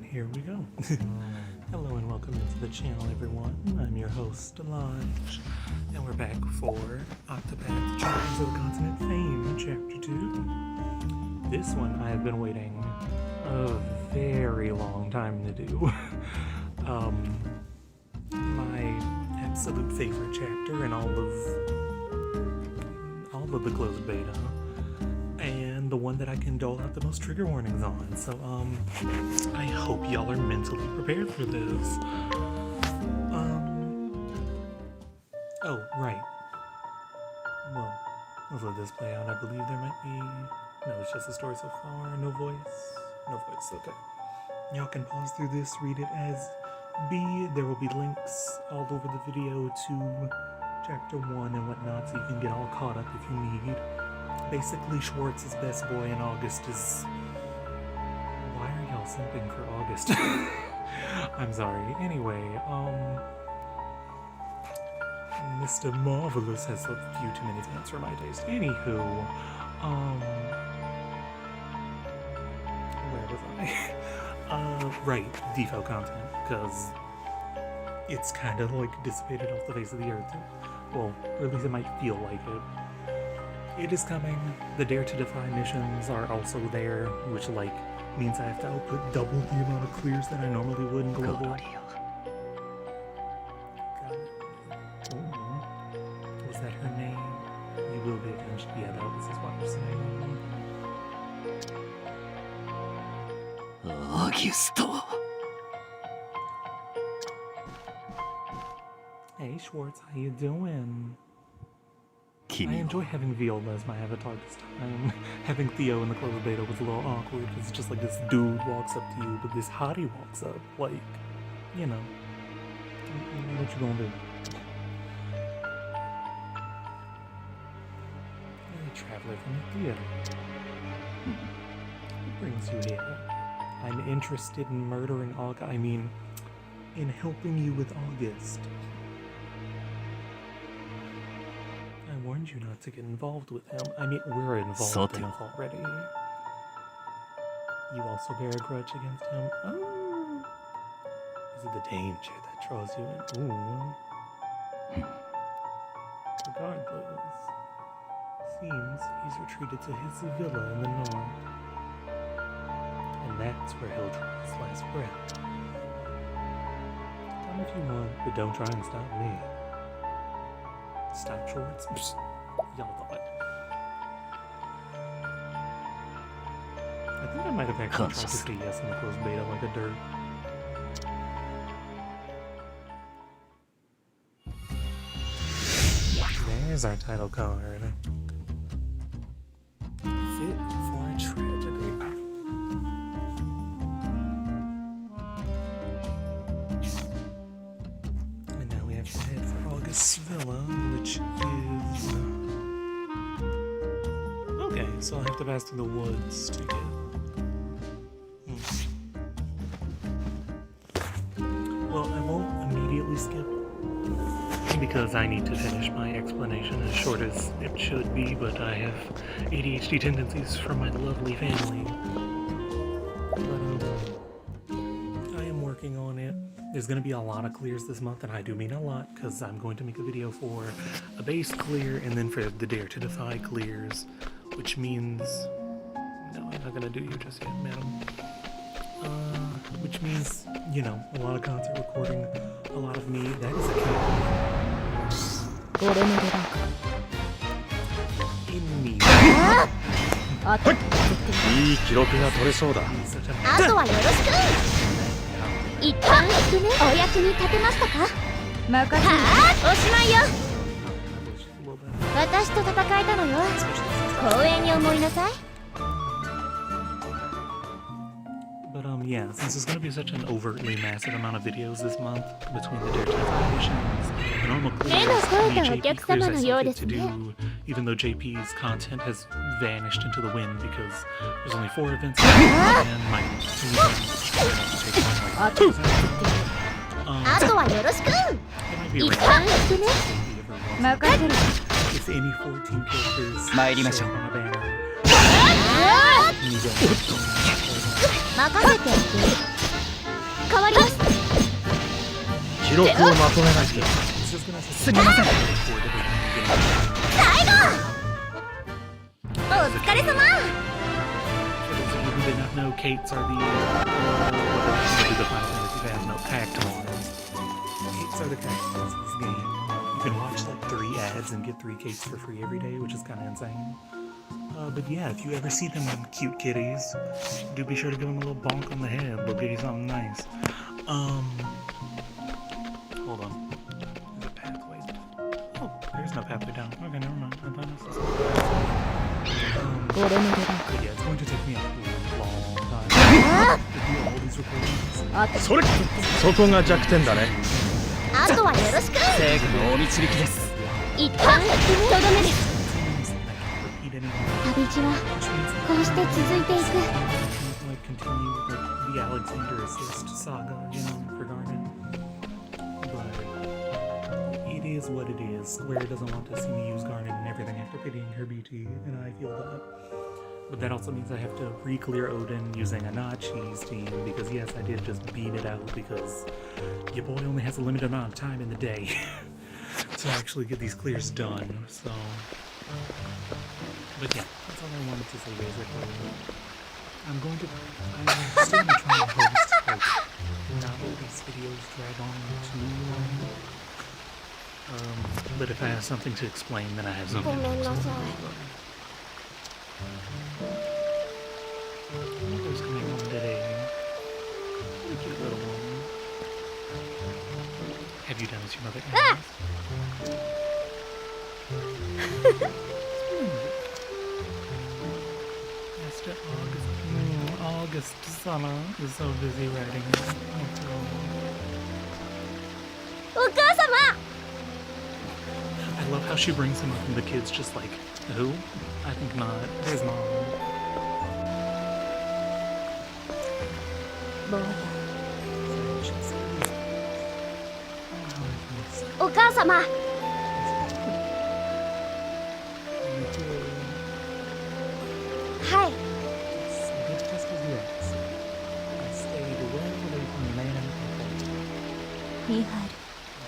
And here we go. Hello and welcome into the channel, everyone. I'm your host, Lodge, and we're back for Octopath, Champions of the Continent Fame, Chapter 2. This one I have been waiting a very long time to do. My absolute favorite chapter in all of the closed beta, and the one that I can dole out the most trigger warnings on. So, I hope y'all are mentally prepared for this. Oh, right. Well, let's let this play out. I believe there might be... No, it's just a story so far. No voice. No voice, okay. Y'all can pause through this, read it as B. There will be links all over the video to Chapter 1 and whatnot, so you can get all caught up if you need. Basically, Schwartz's best boy in August is... Why are y'all simping for August? I'm sorry. Anyway, Mr. Marvelous has a few too many fans for my taste. Anywho, where was I? Right, default content, because it's kind of like dissipated off the face of the earth. Well, or at least it might feel like it. It is coming. The Dare to Defy missions are also there, which means I have to output double the amount of clears that I normally would in global. Got it. Oh, was that her name? You will be attention. Yeah, that was his wife's name. Augusto. Hey Schwartz, how you doing? I enjoy having Viola as my avatar this time. Having Theo in the closed beta was a little awkward. It's just like this dude walks up to you, but this hottie walks up. Like, you know. What you gonna do? A traveler from the theater. What brings you here? I'm interested in murdering August. I mean, in helping you with August. I warned you not to get involved with him. I mean, we're involved enough already. You also bear a grudge against him? Oh. Is it the danger that draws you in? Ooh. Regardless, seems he's retreated to his villa in the north. And that's where he'll draw his last breath. Come if you want, but don't try and stop me. Stop Schwartz? Y'all thought. I think I might have actually tried to say yes in the closed beta like a dirt. There's our title card. Fit for a tragedy. And now we have to head for August's villa, which is... Okay, so I'll have to pass through the woods to get... Well, I won't immediately skip, because I need to finish my explanation as short as it should be, but I have ADHD tendencies from my lovely family. But I am working on it. There's going to be a lot of clears this month, and I do mean a lot, because I'm going to make a video for a base clear, and then for the Dare to Defy clears, which means... No, I'm not going to do you just yet, madam. Which means, you know, a lot of concert recording, a lot of me. That is a key. In me. いい記録が取れそうだ。あとはよろしく。一旦行くね。お役に立てましたか？任せて。おしまいよ。私と戦えたのよ。光栄に思いなさい。But yeah, since there's going to be such an overtly massive amount of videos this month between the Dare to Defy missions, the normal clears, the JP clears I still get to do, even though JP's content has vanished into the wind because there's only 4 events and my team have to take on if any 14 characters show on a banner, 任せて。変わります。記録をまとめないと。 It's just gonna すみません。 最後。お疲れ様。 For those of you who did not know, Kates are the Final Fantasy fans know Cactuars. Kates are the Cactuars of this game. You can watch like 3 ads and get 3 Kates for free every day, which is kind of insane. But yeah, if you ever see them cute kitties, do be sure to give them a little bonk on the head. They'll give you something nice. Hold on. There's a pathway. Oh, there's no pathway down. Okay, never mind. I thought this was but yeah, it's going to take me a long time to do all these recordings. それそこが弱点だね。あとはよろしく。正義のお導きです。一旦とどめです。 Repeat anything. 旅路はこうして続いていく。 Like continue like the Alexander assist saga, you know, for Garnet. But it is what it is. Square doesn't want to see me use Garnet and everything after pitying her BT, and I feel that. But that also means I have to re-clear Odin using Anachi's team, because yes, I did just beat it out because your boy only has a limited amount of time in the day to actually get these clears done, so... But yeah, that's all I wanted to say basically. I'm still gonna try and host, like, not let these videos drag on too long. But if I have something to explain, then I have something to explain. There's coming home today. A cute little one. Have you done as your mother asks? Master August Summer is so busy writing. お母様。 I love how she brings him up and the kid's just like, who? I think not. His mom. お母様。 はい。 Just as you asked. I stayed well away from the man and the ミハル。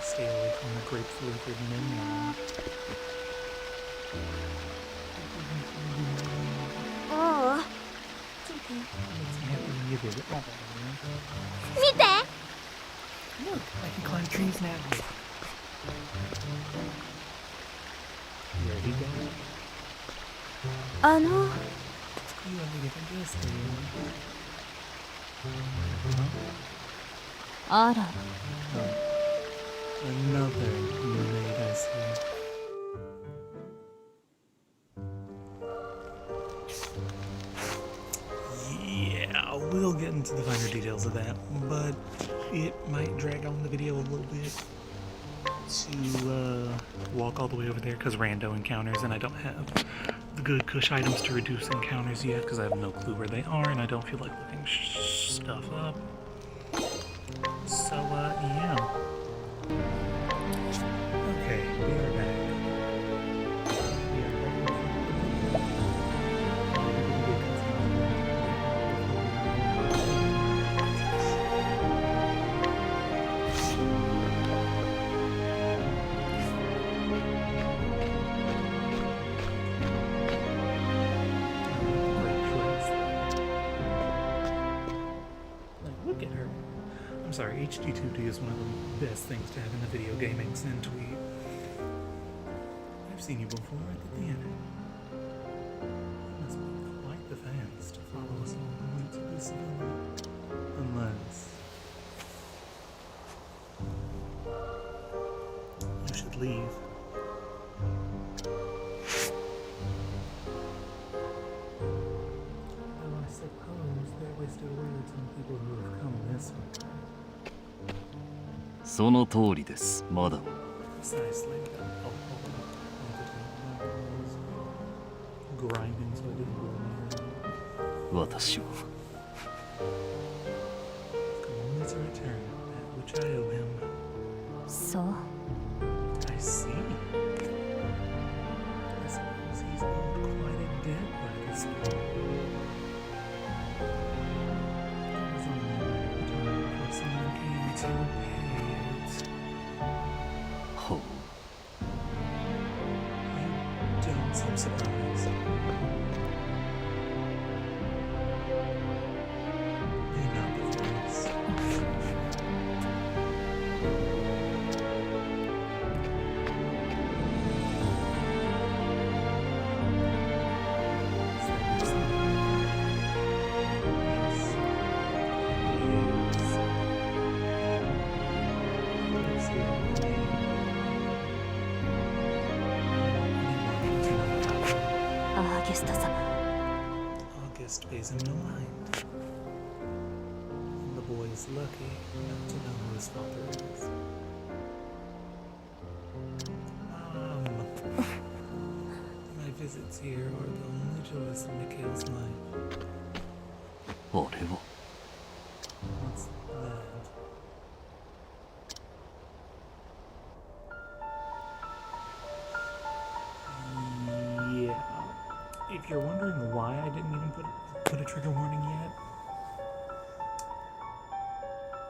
stay away from the grape-flavored minion. おお。 Makes me happy you did it. Oh, 見て。 look, I can climb trees now. There he goes. あの。 You have a different dress than you. あら。 Another mermaid, I see. Yeah, we'll get into the finer details of that, but it might drag on the video a little bit to walk all the way over there because rando encounters, and I don't have the good Kush items to reduce encounters yet because I have no clue where they are, and I don't feel like looking stuff up. So, yeah. Okay, we are back. We are look at her. I'm sorry, CH.2 is one of the best things to have in the video gaming sin tweet. I've seen you before at the theater. It must be quite the fans to follow us all the way to this villa. Unless... you should leave. Though I suppose they're wasted words on people who have come this way. その通りです、マダム。 Precisely. Grinding so I didn't go near. 私は Only to return that which I owe him. そう。 I see. I suppose he's owed quite a debt by this point. I was only a matter of time before someone to pay it. ほう You don't seem surprised. You're not the first. Is that your son? Yes. He is. He lives here with me. Anyone can know about him. アーゲスト様 August pays him no mind. And the boy is lucky not to know who his father is. My visits here are the only joys of Mikhail's life. あれは What's that? Yeah. If you're wondering why I didn't even put a trigger warning yet,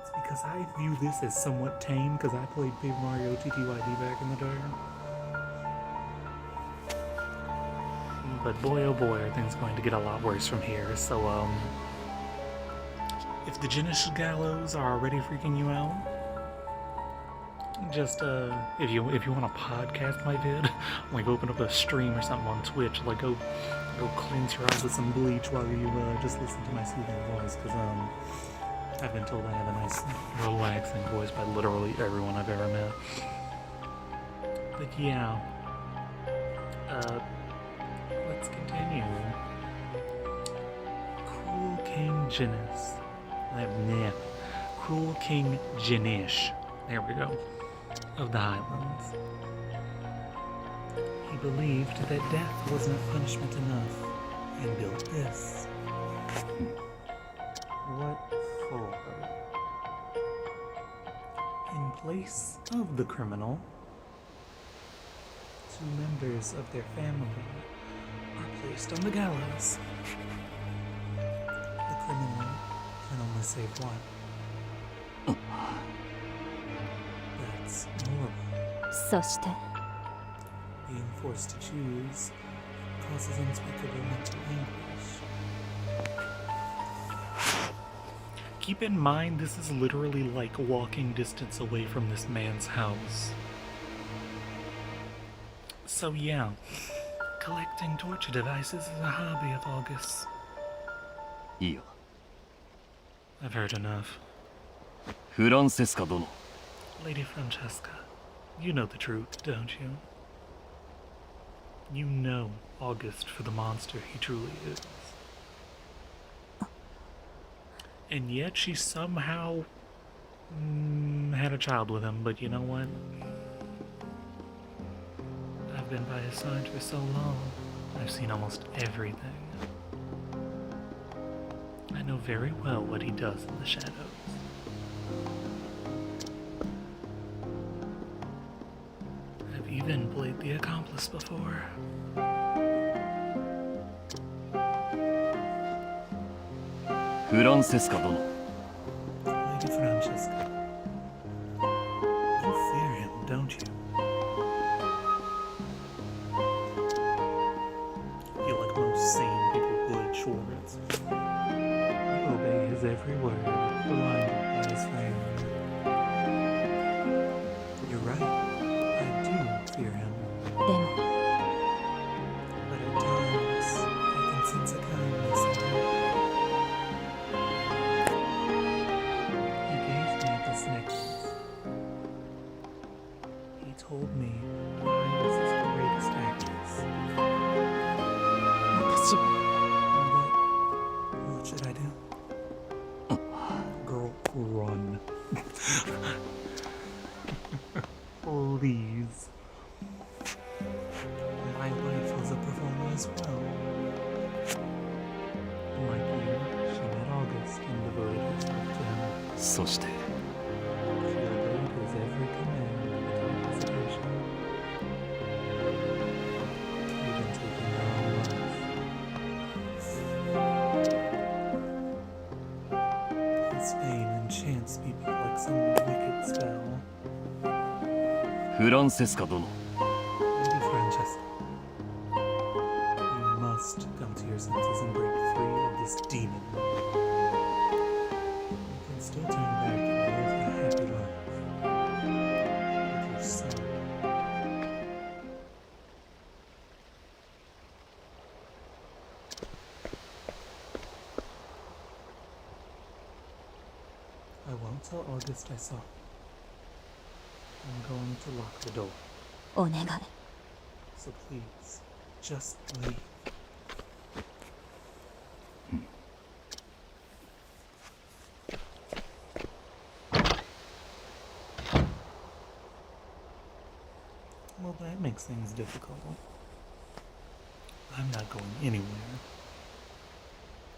it's because I view this as somewhat tame because I played Paper Mario TTYD back in the day. But boy oh boy are things going to get a lot worse from here, so if the Jinish Gallows are already freaking you out, just if you want to podcast my vid, like open up a stream or something on Twitch, like go cleanse your eyes with some bleach while you just listen to my soothing voice, because I've been told I have a nice relaxing voice by literally everyone I've ever met. But yeah, let's continue. Cruel King Jinish. Cruel King Jinish. There we go. Of the Highlands. He believed that death was not punishment enough and built this. What for? In place of the criminal, 2 members of their family are placed on the gallows. The criminal can only save one. That's horrible. そして Being forced to choose causes unspeakable mental anguish. Keep in mind, this is literally like walking distance away from this man's house. So yeah, collecting torture devices is a hobby of August's. いいよ I've heard enough. フランセスカ殿 Lady Francesca, you know the truth, don't you? You know August for the monster he truly is. And yet she somehow had a child with him, but you know what? I've been by his side for so long. I've seen almost everything. I know very well what he does in the shadows. I've even played the accomplice before. フランセスカ殿 Lady Francesca. You fear him, don't you? You like most sane people would, Schwartz. You obey his every word, blinded by his fame. You're right. I do fear him. でも But at times, I can sense a kindness in him. He gave me this necklace. He told me I was his greatest actress. 私 What should I do? Girl, run. Please. My wife was a performer as well. Like you, she met August and devoted herself to him. そして She obeyed his every command without hesitation. Even taking her own life. His fame enchants people like some wicked spell. フランセスカ殿 Lady Francesca, you must come to your senses and break free of this demon. You can still turn back and live a happy life with your son. I won't tell August I saw. I'm going to lock the door. お願い So please, just leave. Well, that makes things difficult. I'm not going anywhere.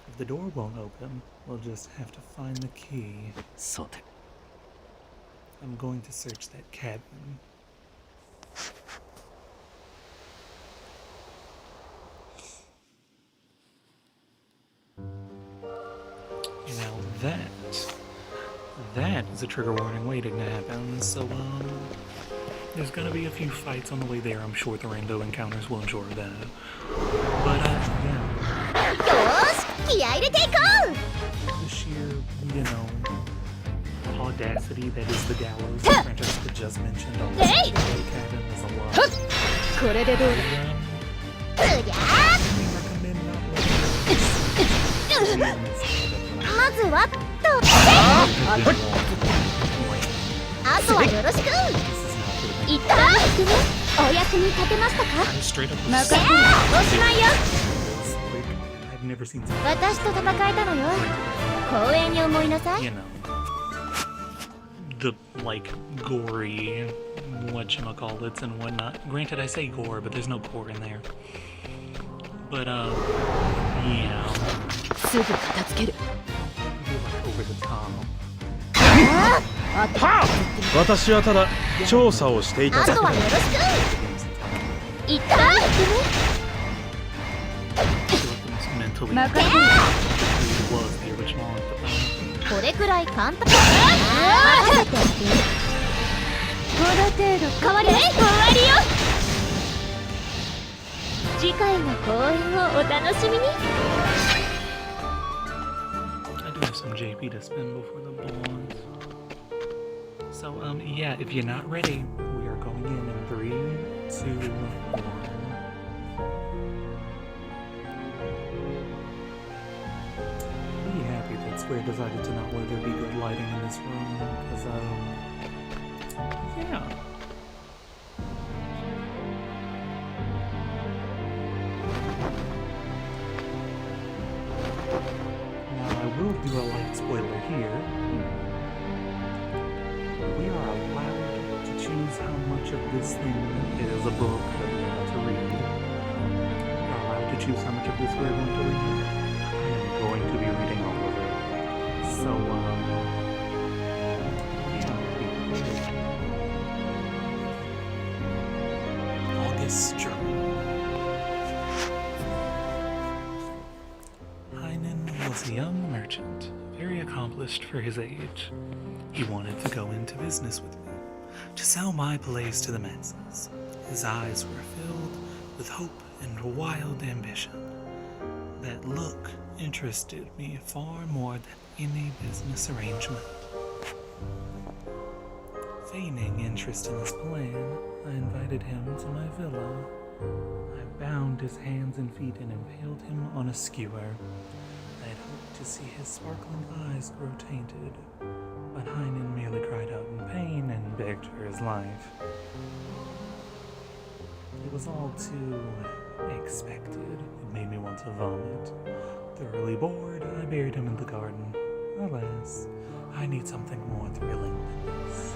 If the door won't open, we'll just have to find the key. さて I'm going to search that cabin. Now that is a trigger warning waiting to happen, so there's gonna be a few fights on the way there. I'm sure the rando encounters will ensure that. But yeah. よーし気合い入れていこ The sheer, audacity that is the gallows that Francesca just mentioned on the Hey! cabin is a lot. うこれでどうだ And, うりゃ we recommend not letting ーまずはとあとはよろしく This is not good. いったーお役に立てましたか I'm straight up 任せておしまいよ like, I've never seen something 私と戦えたのよ光栄に思いなさい you know, the like gory whatchamacallits and whatnot. Granted, I say gore, but there's no gore in there. But yeah, すぐ片付ける I feel like over the top. 私はただ調査をしていたあだけとはよろしくいったー I feel like the most mentally 任せて was the original Octopath. これくらい簡単任せてこの程度変わり終わりよ次回の公演をお楽しみに I do have some JP to spend before the blonde. So yeah, if you're not ready, we are going in 3, 2, 1. Be happy that Square decided to not let there be good lighting in this room, because yeah. Now I will do a light spoiler here. We are allowed to choose how much of this thing is a book that we want to read. We are allowed to choose how much of this we're going to read. I am going to be reading all of it. So, yeah, be prepared. August Journal. Heinen was a young merchant, very accomplished for his age. He wanted to go into business with me, to sell my plays to the masses. His eyes were filled with hope and wild ambition. That look interested me far more than any business arrangement. Feigning interest in his plan, I invited him to my villa. I bound his hands and feet and impaled him on a skewer. I had hoped to see his sparkling eyes grow tainted, but Heinen merely cried out in pain and begged for his life. It was all too expected. It made me want to vomit. Thoroughly bored, I buried him in the garden. Alas, I need something more thrilling than this.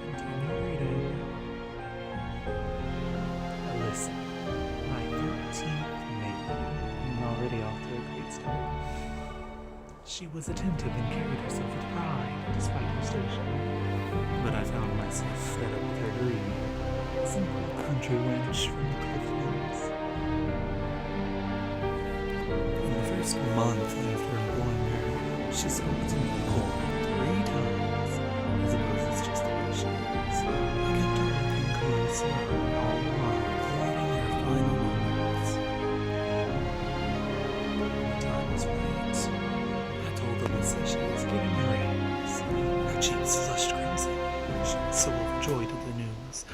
Continue reading. Listen, my 13th maiden, already off to a great start. She was attentive and carried herself with pride, despite her station. But I found myself fed up with her greed, a simple country wench from the clifflands. In the first month after employing her, she spoke to me cold 3 times, as if this is just the way she is. I kept her working close to her all while plotting her final moments. When the time was right, I told Alyssa she was getting a raise. Her cheeks flushed crimson. She was so overjoyed at the news.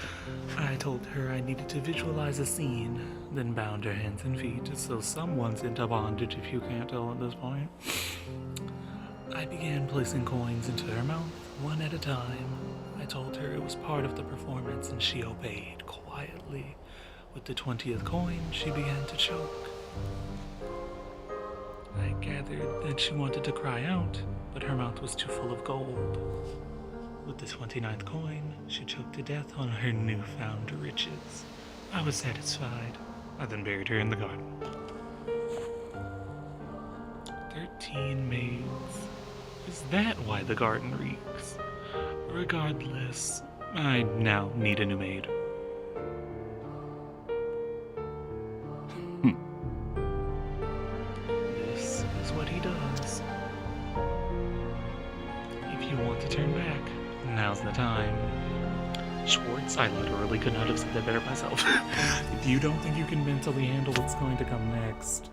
I told her I needed to visualize a scene, then bound her hands and feet so someone's into bondage if you can't tell at this point. I began placing coins into her mouth, one at a time. I told her it was part of the performance and she obeyed quietly. With the 20th coin, she began to choke. I gathered that she wanted to cry out, but her mouth was too full of gold. With the 29th coin, she choked to death on her newfound riches. I was satisfied. I then buried her in the garden. 13 maids. Is that why the garden reeks? Regardless, I now need a new maid. This is what he does. If you want to turn back, now's the time. Schwartz, I literally could not have said that better myself. If you don't think you can mentally handle what's going to come next,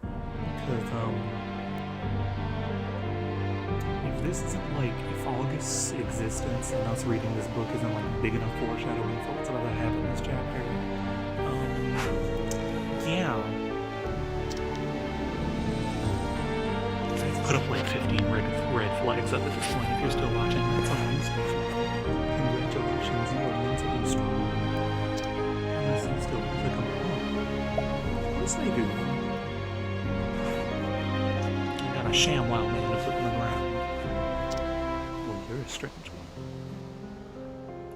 because, if this isn't like, if August's existence and us reading this book isn't like big enough foreshadowing for what's about to happen in this chapter, yeah. I've put up like 15 red flags up at this point. If you're still watching, that's all I'm saying. Congratulations, you are mentally strong. Unless you still have to come home. Of course they do. You got a ShamWow man to put in the ground. Well, you're a strange one.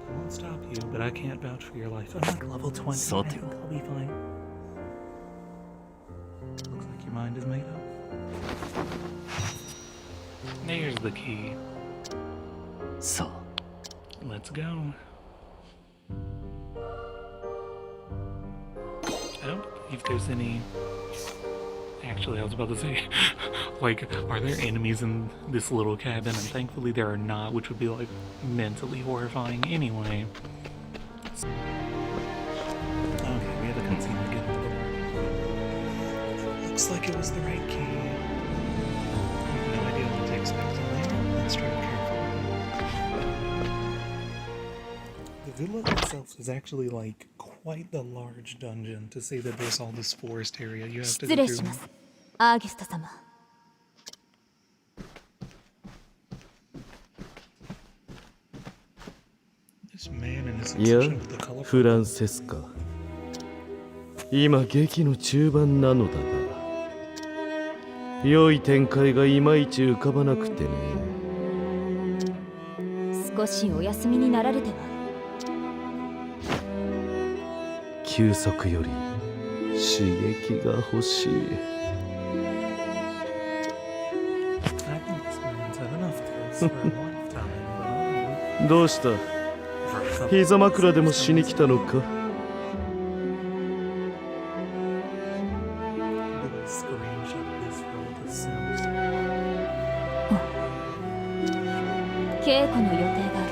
I won't stop you, but I can't vouch for your life. I'm like level 20. I think I'll be fine. Looks like your mind is made up. There's the key. So, Let's go. I don't believe there's any... Actually, I was about to say, like, are there enemies in this little cabin? And thankfully there are not, which would be, like, mentally horrifying anyway. Okay, we have a cutscene to get into the door. Looks like it was the right key. I have no idea what to expect in there. Let's try carefully. The villa itself is actually like quite the large dungeon to say that there's all this forest area you have to go 失礼します。アーギスト様。This man and his いや obsession with the colorful フランセスカ今劇の中盤なのだが良い展開がいまいち浮かばなくてね少しお休みになられては。休息より刺激が欲しい I think this man's had enough taste for a lifetime, but どうした for a couple 膝枕でもしに来たのか little screenshot of this for the Sims. 稽古の予定があ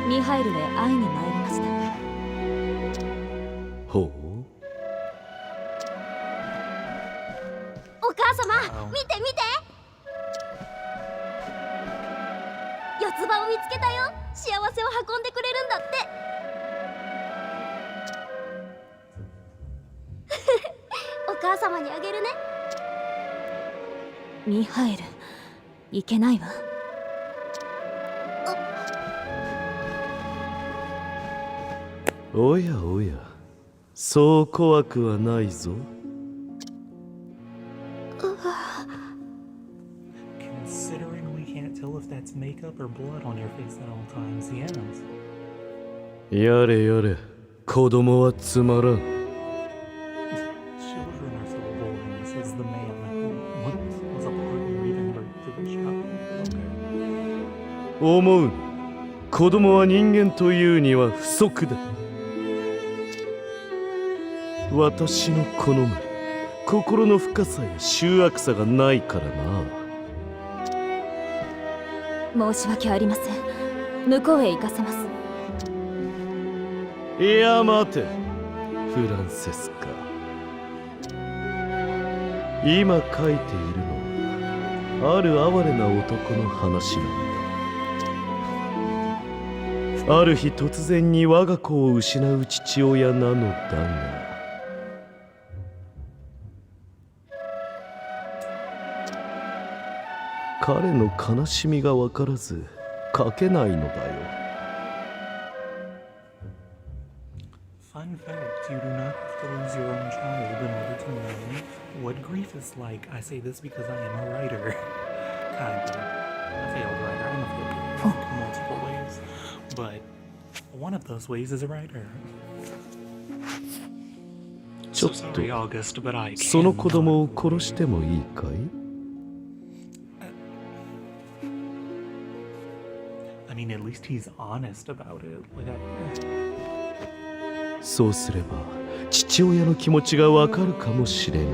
り、ミハイルへ会いに参りました。ほうお母様、見て見て。四つ葉を見つけたよ。幸せを運んでくれるんだって。お母様にあげるね。ミハエル、いけないわ。おやおやそう怖くはないぞ Considering we can't tell if that's makeup or blood on your face at all times, yes. やれやれ子供はつまらん Children are so boring, says the man who was a partner giving birth to the child. Okay. 思う子供は人間というには不足だ私の好む心の深さや醜悪さがないからな。申し訳ありません。向こうへ行かせます。いや待て、フランセスカ。今書いているのはある哀れな男の話なんだ。ある日突然に我が子を失う父親なのだが、彼の悲しみが分からず書けないのだよ。Fun fact, you do not have to lose your own child in order to know what grief is like. I say this because I am a writer. Kind of. A failed writer. I'm a failed writer in multiple ways. But one of those ways is a writer. ちょ So っと sorry, August, but I その子 cannot. 供を殺してもいいかい？ I mean, at least he's honest about it. Like, そうすれば父親の気持ちがわかるかもしれない。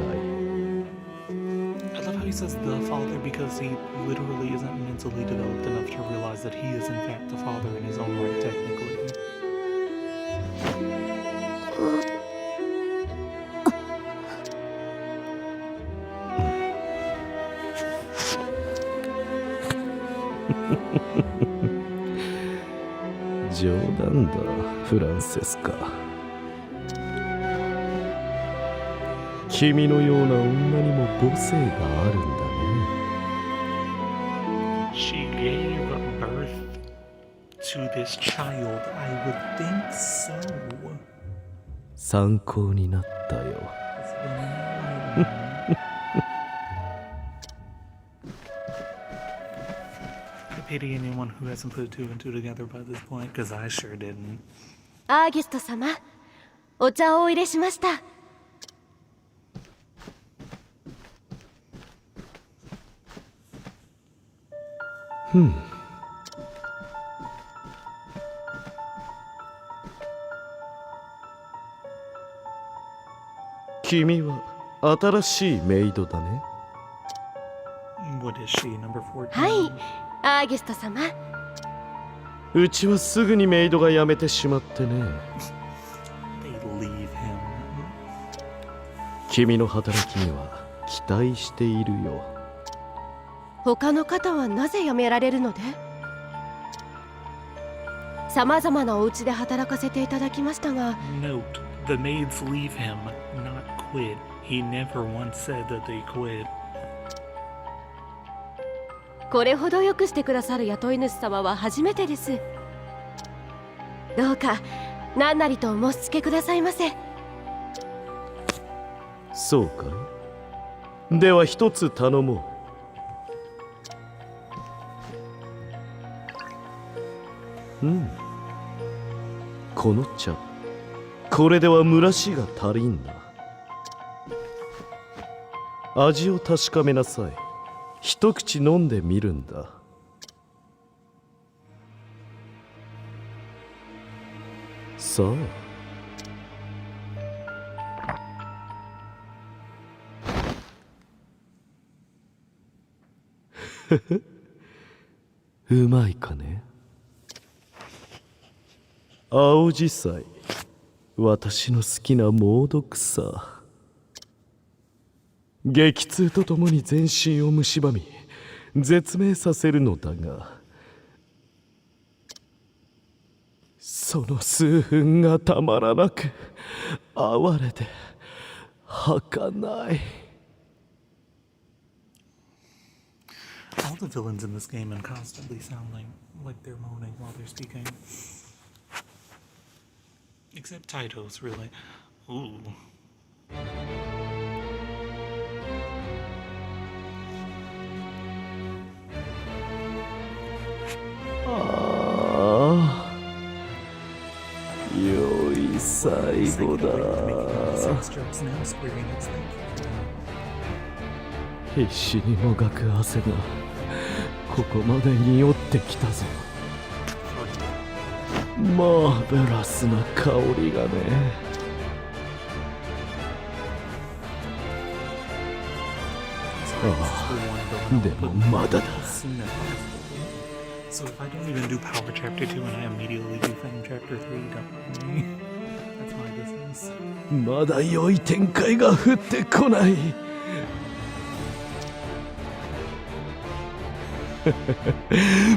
I love how he says the father because he literally isn't mentally developed enough to realize that he is in fact the father in his own right, technically. 冗談だ、フランセスカ。君のような女にも母性があるんだね。 She gave birth to this child. I would think so. 参考になったよ。 It's been enlightening. I pity anyone who hasn't put two and two together by this point, because I sure didn't. アーギュスト様、お茶をお入れしました。君は新しいメイドだね。 What is she, number 14? はい、アーギュスト様。うちはすぐにメイドが辞めてしまってね。 They leave him. 君の働きには期待しているよ。他の方はなぜ辞められるので？さまざまなお家で働かせていただきましたが、 Note, the maids leave him, not quit. He never once said that they quit. これほどよくしてくださる雇い主様は初めてです。どうか何なりとお申し付けくださいませ。そうかい。では一つ頼もう。この茶、これでは蒸らしが足りんな。味を確かめなさい。一口飲んでみるんだ。さあ。うまいかね。青じさい、私の好きな猛毒さ。激痛とともに全身を蝕み絶命させるのだが、その数分がたまらなく哀れで儚い。 All the villains in this game and constantly sounding like they're moaning while they're speaking. Except Taito's, really. Ooh. ああ、良い最後だ。 Strokes now, Square Enix. Thank you. 必死にもがく汗がここまで匂ってきたぞ。マーベラスな香りがね。one de mo mada da. as soon as possible. So if I don't even do Power Chapter 2 and I immediately do Fame Chapter 3, don't mind me. That's my business. まだ良い展開が降ってこない。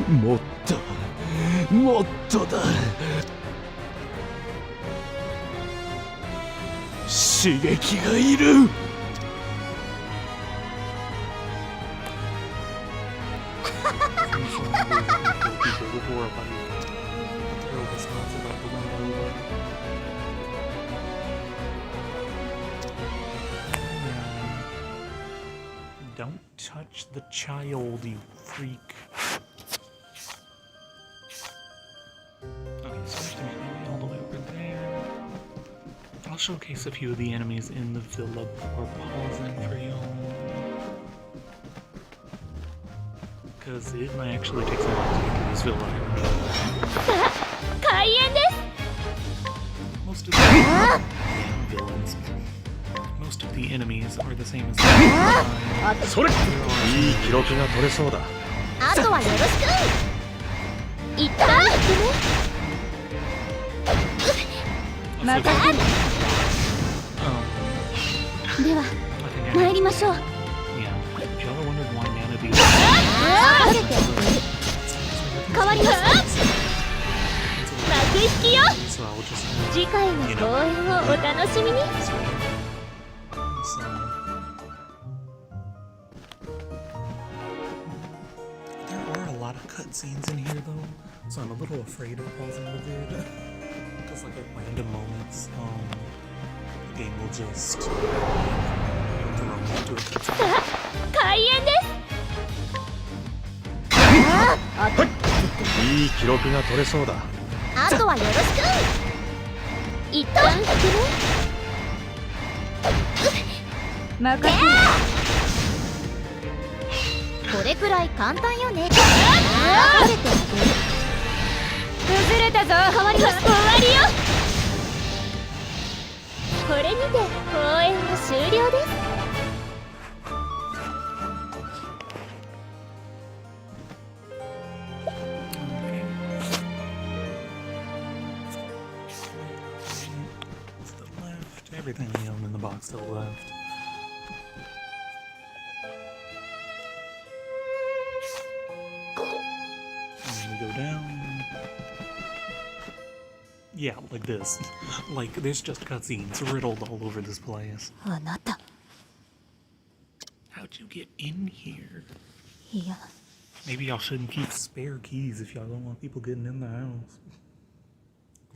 もっともっとだ。刺激がいる。Before if I throw this nonsense out the window. Don't touch the child, you freak. Okay, so there's an enemy all the way over there. I'll showcase a few of the enemies in the villa before pausing for y'all. Because it might actually take some time to get to this villa. Most of the villains. Most of the enemies are the same as the それ。いい記録が取れそうだ。あとはよろしく。いった。また。では参りましょう。Yeah, if y'all are wondering why Nana do 変わります。幕引きよ。 so I'll just 次回の公演をお楽しみに。 So there are a lot of cutscenes in here though, so I'm a little afraid of pausing the vid. Because like at random moments, the game will just throw me into a cutscene. 開演です。いい記録が取れそうだ。あとはよろしく。いった。任せ。これくらい簡単よね。崩れたぞ。変わります。終わりよ。これにて公演は終了です。Everything we own in the box to the left. And then we go down. Yeah, like this. Like, there's just cutscenes riddled all over this place. あなた。 How'd you get in here? いや。 Maybe y'all shouldn't keep spare keys if y'all don't want people getting in the house.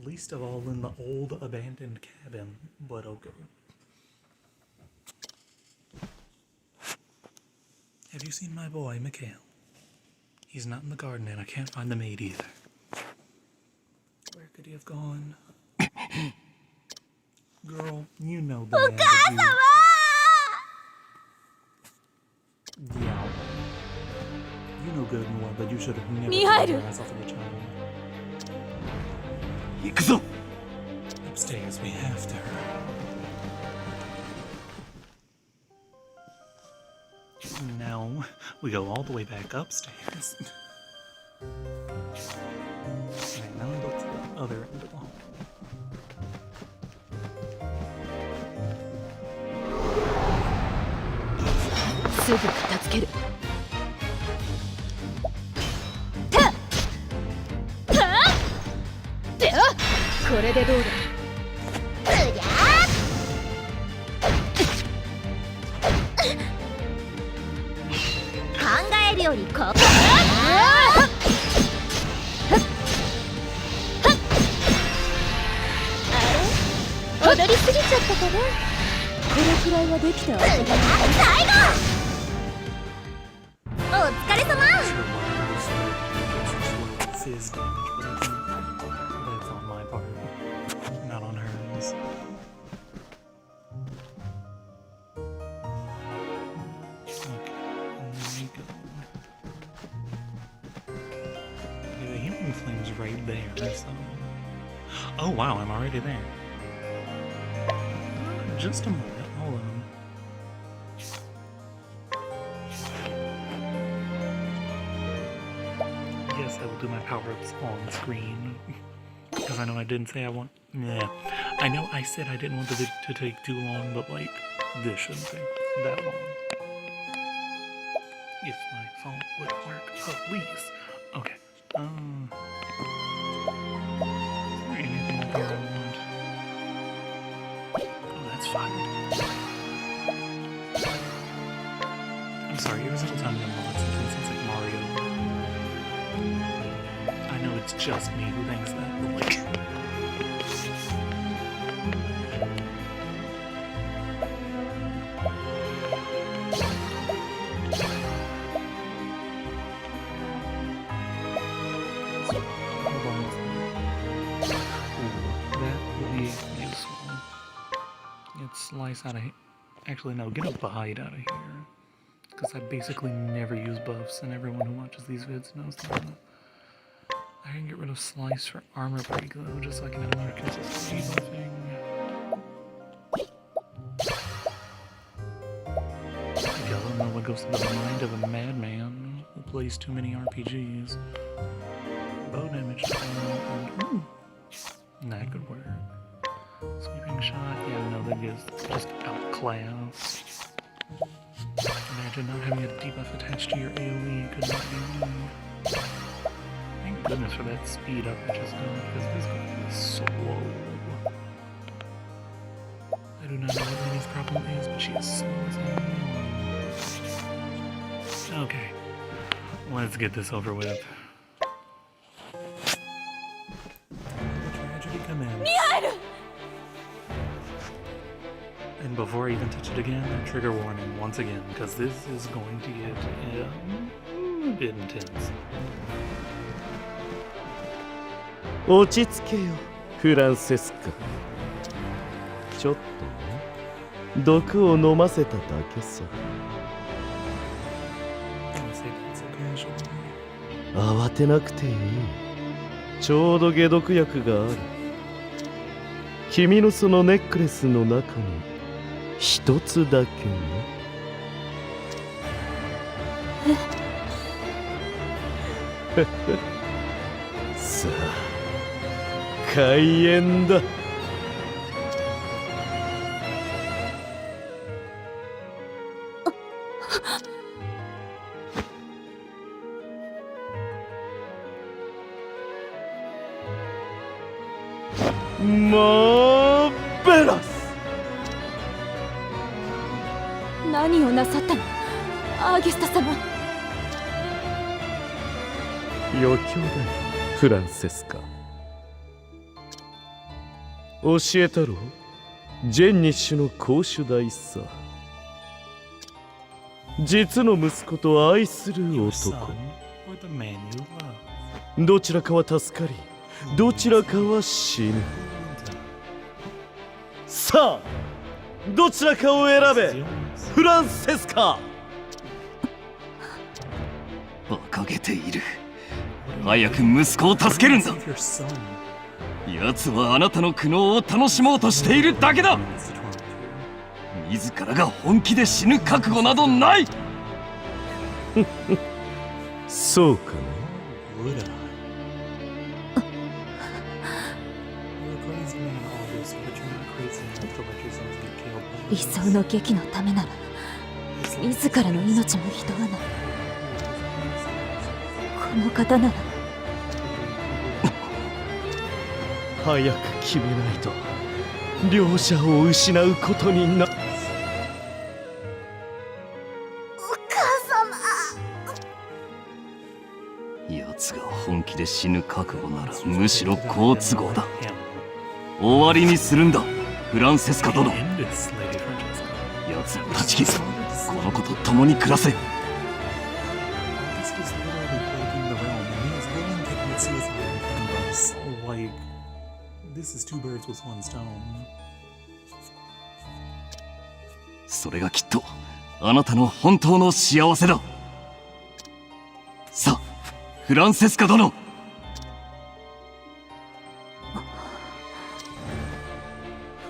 Least of all in the old abandoned cabin, but okay. Have you seen my boy, Mikhail? He's not in the garden and I can't find the maid either. Where could he have gone? Girl, you know the man that you... Yeah. You know good and well that you should have never taken your eyes off of the child. 行くぞ。 Upstairs, we have to. Now we go all the way back upstairs. And now we go to the other end of the hall. すぐ片付ける。これでどうだ。考えるよりここ。あれ？踊りすぎちゃったかな。これくらいはできた。最後。お疲れ様。 Fizz damage, but I think that's on my part, not on hers. Okay, and then we go. Okay, the healing flame's right there, so... Oh wow, I'm already there. Just a moment, hold on. Yes, I will do my power-ups on screen. Because I know I didn't say I want... Yeah. I know I said I didn't want the video to take too long, but like, this shouldn't take that long. If my phone would work, please. Okay. Is there anything up here I want? Oh, that's fine. I'm sorry, every single time I unlock something, it sounds like Mario. I know it's just me who thinks that, but like... Slice out of here. Actually, no, get a bite out of here. Because I basically never use buffs, and everyone who watches these vids knows that. I can get rid of slice for armor pre-glow, just so I can have another consistency buffing. Y'all don't know what goes through the mind of a madman who plays too many RPGs. Bow damage. That could work. Sweeping shot, yeah, no, that is just outclassed. Imagine not having a debuff attached to your AoE could not be me. Thank goodness for that speed up I just got, because this guy is slow. I do not know what Lainey's problem is, but she is slow as hell. Okay, let's get this over with. Tragedy commence. And before I even touch it again, trigger warning once again, because this is going to get a bit intense. 落ち着けよフランセスカ。ちょっとね、毒を飲ませただけさ。慌てなくていい。ちょうど解毒薬がある。君のそのネックレスの中に一つだけね。さあ、開演だ。マーベラス。何をなさったの、アーゲスタ様。余興だよ、フランセスカ。教えたろ、ジェンニッシュの公主大さ。実の息子と愛する男。どちらかは助かり、どちらかは死ぬ。さあ、どちらかを選べ、フランセスカ。馬鹿げている。早く息子を助けるんだ。奴はあなたの苦悩を楽しもうとしているだけだ。自らが本気で死ぬ覚悟などない。そうかな。理想の劇のためなら自らの命も拾わない。この方なら。早く決めないと両者を失うことにな。お母様。奴が本気で死ぬ覚悟ならむしろ好都合だ。終わりにするんだ、フランセスカ殿。奴を断ち切り、この子と共に暮らせ。それがきっとあなたの本当の幸せだ。さあ、フランセスカ殿。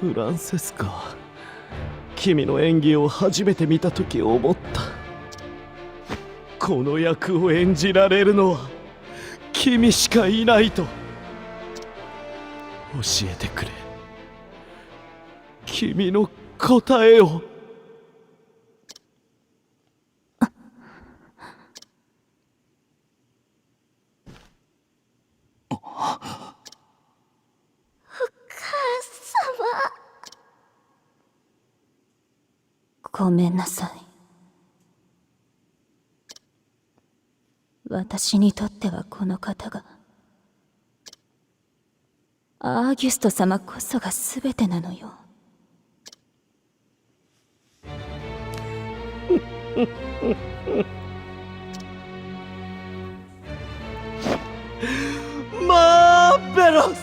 フランセスカ、君の演技を初めて見た時思った。この役を演じられるのは君しかいないと教えてくれ。君の答えを。ごめんなさい。私にとってはこの方が、アーギュスト様こそが全てなのよ。マーベロス。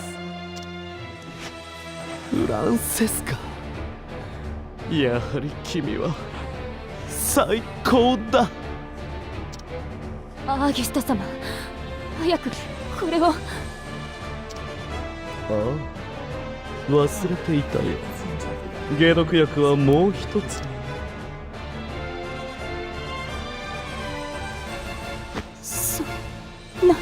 フランセスカ、やはり君は最高だ。アーギュスト様、早くこれを。ああ、忘れていたよ。解毒薬はもう一つ。そんな。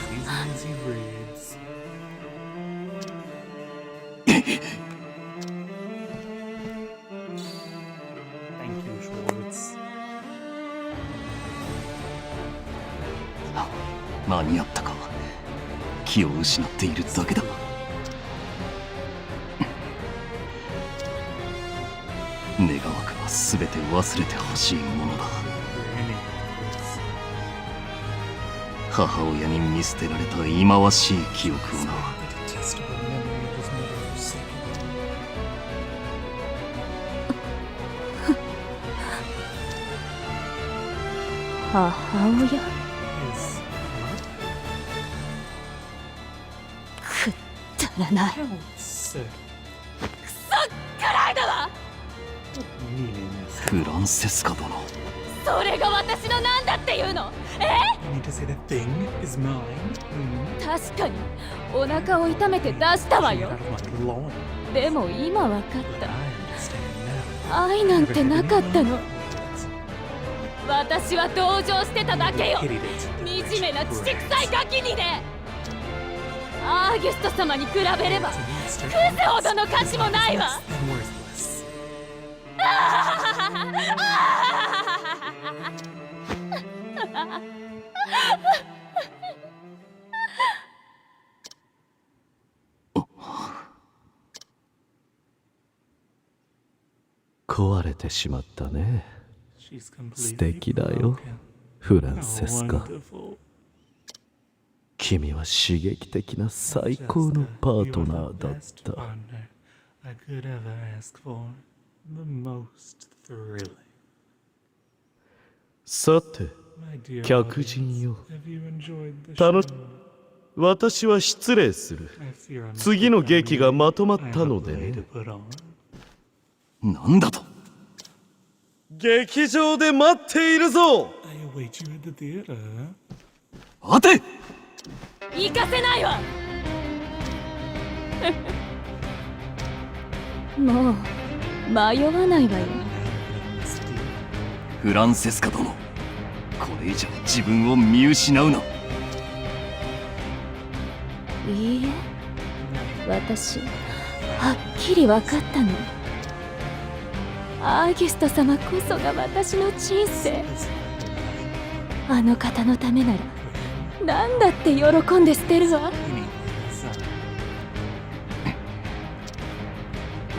間に合ったか。気を失っているだけだ。願わくは全て忘れてほしいものだ。母親に見捨てられた忌まわしい記憶をな。母親。くったらない。くそっくらいだわ。フランセスカ殿。それが私のなんだっていうの。確かにお腹を痛めて出したわよ。でも今わかった。愛なんてなかったの。私は同情してただけよ。惨めな乳臭いガキにね。アーギュスト様に比べればクズほどの価値もないわ。壊れてしまったね。素敵だよ、フランセスカ。君は刺激的な最高のパートナーだった。さて、客人よ。私は失礼する。次の劇がまとまったのでね。なんだと。劇場で待っているぞ。待て。行かせないわ。もう迷わないわよ。フランセスカ殿、これ以上自分を見失うな。いいえ、私はっきり分かったの。アーギュスト様こそが私の人生。あの方のためなら何だって喜んで捨てるわ。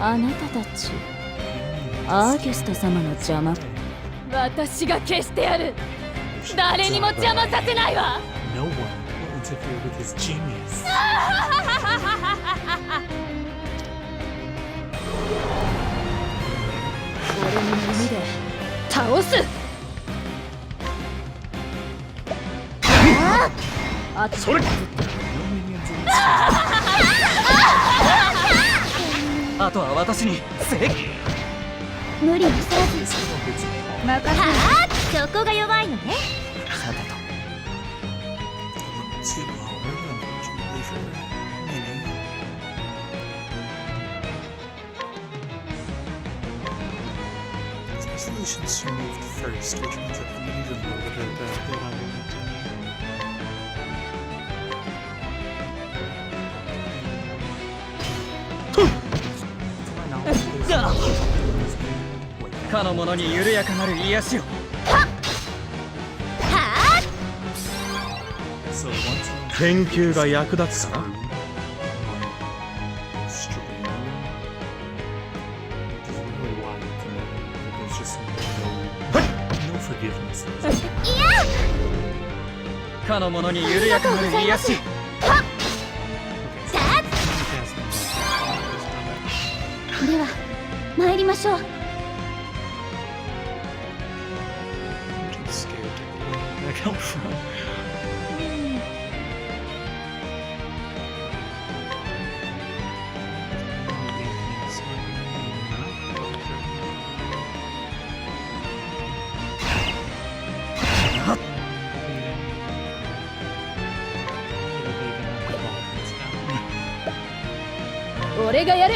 あなたたちアーギュスト様の邪魔。私が消してやる。誰にも邪魔させないわ。俺の弓で倒す。あとそれ。あとは私に無理なさらず任せ。そこが弱いのね。さてと。Solutions removed first, which means that we need a little bit of that. かの者に緩やかなる癒しを。 So once 研究が役立つかな。 stream, which is really wild to me. That there's just no forgiveness in this. かの者に緩やかなる癒し。 では参りましょう。 I'm just scared to go back out front. Yeah. 俺がやる。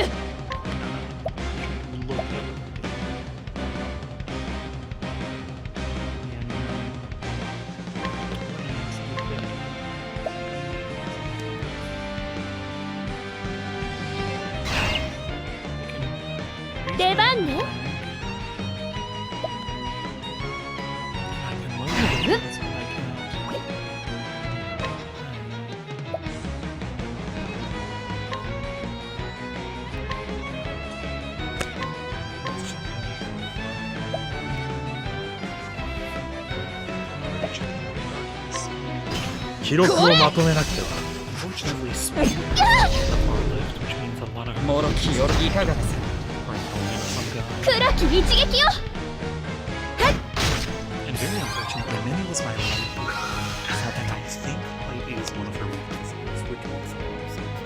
出番ね。 記録をまとめなくては。 Unfortunately, speed is the far left, which means a lot of もろきよいかがです。 some guy. 黒き一撃よ。 And very unfortunately, Minnie was my light leader. And I think light is one of her weaknesses, which makes it also not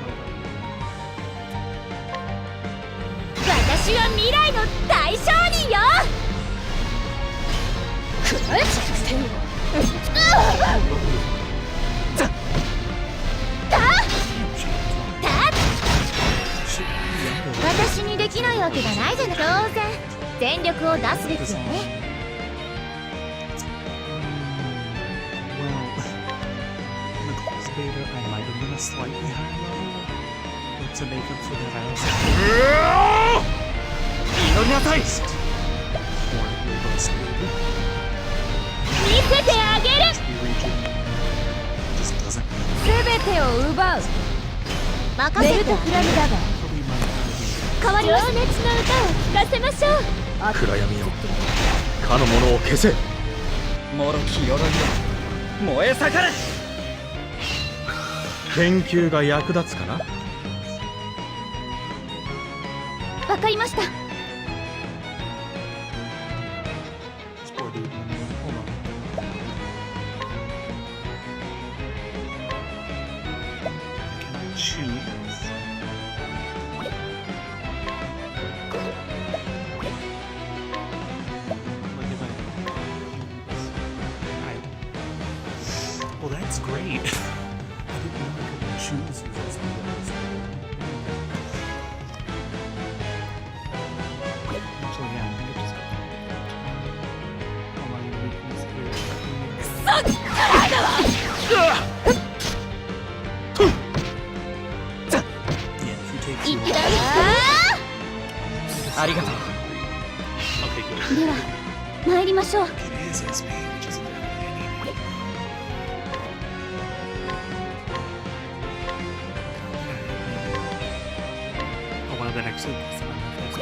私は未来の大商人よ。私にできないわけがないじゃない。当然全力を出すべきよね。 Well, in the close beta, I might have been a slightly higher level, but to make up for that, I also 祈りなさい。 horribly busted. 見せてあげる。 Region just doesn't すべてを奪う。ベルトフラムだが really my idea. 代わり情熱の歌を聴かせましょう。暗闇よ、かの者を消せ。もろき鎧よ燃え盛れ。研究が役立つかな。わかりました。 This poor dude. Hold on. I can choose. Like if well, that's great. I didn't know I could choose who those was. Actually, yeah, I think I just got all my weakness here. Yeah, if you take い too って long. らっありがとう。 Okay, good. しゃい。では参りましょう。 It is SP, which is literally what I needed. Oh wow, that actually puts them on my SP.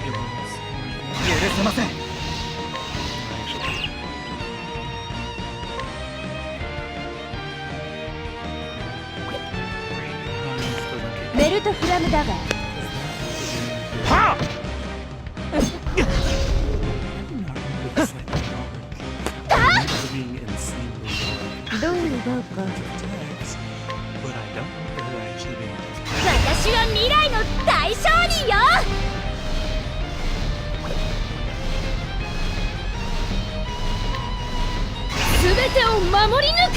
Fabulous. 許せません。 Actually. ベルトフラムだがはあ。 being insanely low どう奪うか。 attacks, but I don't know if they're actually being 私は未来の大商人よ。すべてを守り抜く。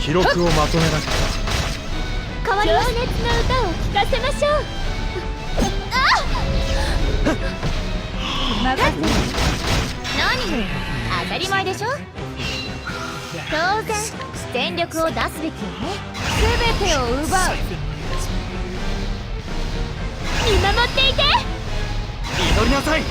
記録をまとめなくて代わり情熱の歌を聴かせましょう。任せ。何よ、当たり前でしょ。当然全力を出すべきよね。全てを奪う。 Siphon my SP. 見守っていて。祈りなさい。 Did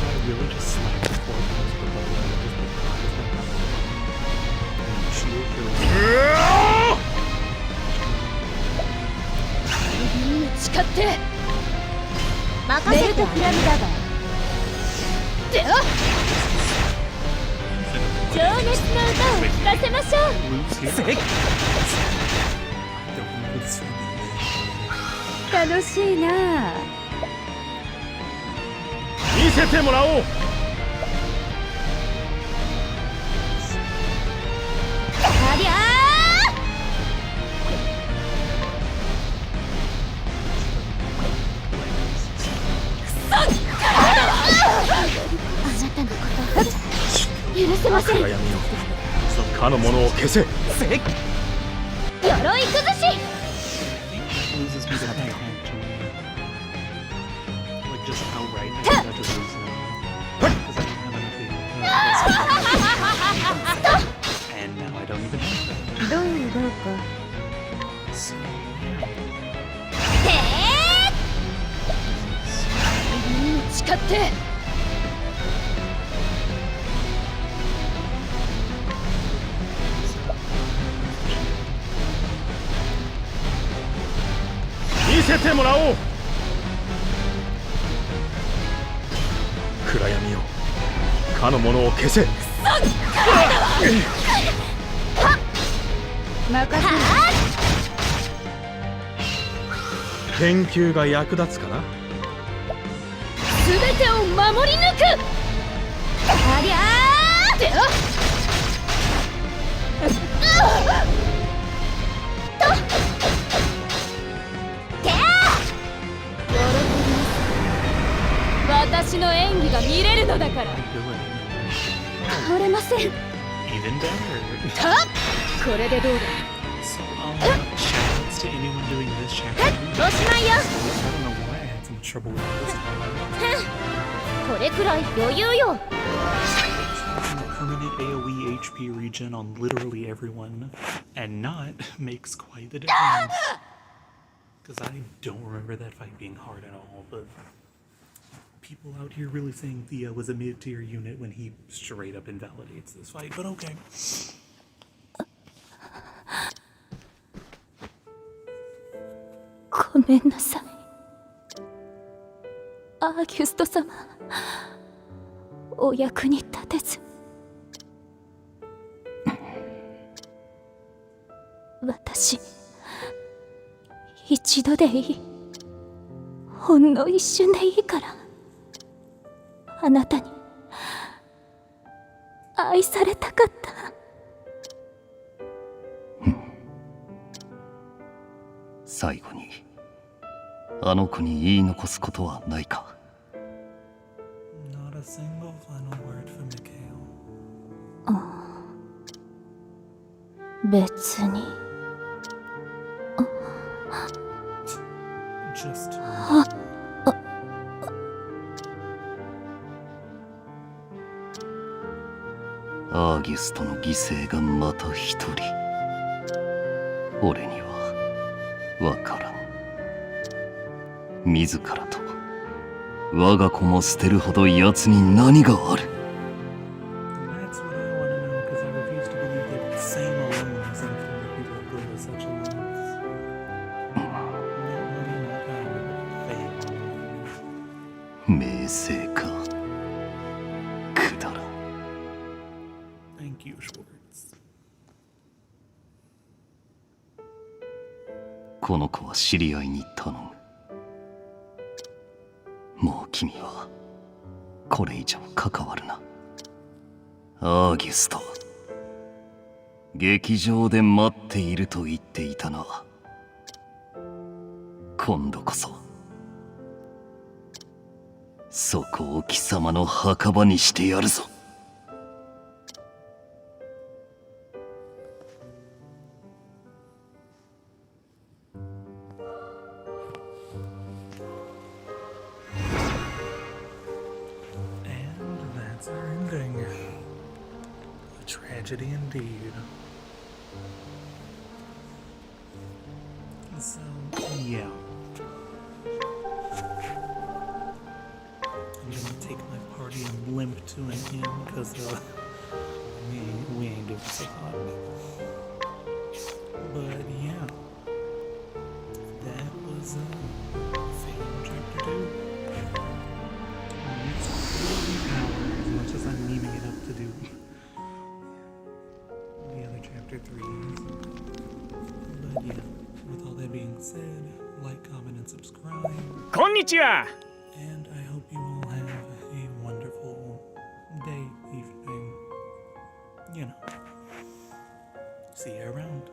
I really just slam the four times with the bow and just like eyes like that? And shield kills. 誓って任せて。ベルトピラミダガーでは情熱の歌を聴かせましょう。 Lose here. I don't know this would be. 楽しいな。見せてもらおう。ありゃあなたのこと許せません。暗闇よ、かの者を消せ。鎧崩し。 Loses me that I can't like just outright. I think that just loses me. Because I don't have anything. And now I don't even have that. どうどうか。 So てー誓って。見せてもらおう。暗闇よ、かの者を消せ。任せ。研究が役立つかな。すべてを守り抜く。ありゃー。では私の演技が見れるのだから。倒れません。 even better. これでどうだ。 So shoutouts to anyone doing this chapter. おしまいよ。 I don't know why I had some trouble with this time. これくらい余裕よ。 Permanent AoE HP regen on literally everyone, and not makes quite the difference. Because I don't remember that fight being hard at all, but people out here really saying Thea was a mid-tier unit when he straight up invalidates this fight, but okay. ごめんなさい。アーギュスト様、お役に立てず。私、一度でいい。ほんの一瞬でいいから、あなたに愛されたかった。最後にあの子に言い残すことはないか。 Not a single final word from Mikhail. 別に。 Just アーギュストの犠牲がまた一人。俺にはわからん。自らと我が子も捨てるほど奴に何がある。 that's what I want to know, because I refuse to believe that Sam alone has enough to make people go to such a length. Not money, not power, but fame. 名声か。くだらん。 Thank you, Schwartz. この子は知り合いに頼む。もう君はこれ以上関わるな。アーギュスト、劇場で待っていると言っていたな。今度こそそこを貴様の墓場にしてやるぞ。Tragedy indeed. So, yeah. I'm gonna take my party and limp to an inn because we ain't doing so hot. But yeah, that was Fame Chapter 2. It's 40 hours, as much as I'm needing it up to do the other Chapter 3s. But yeah, with all that being said, like, comment, and subscribe. こんにちは And I hope you all have a wonderful day, evening, you know. See you around.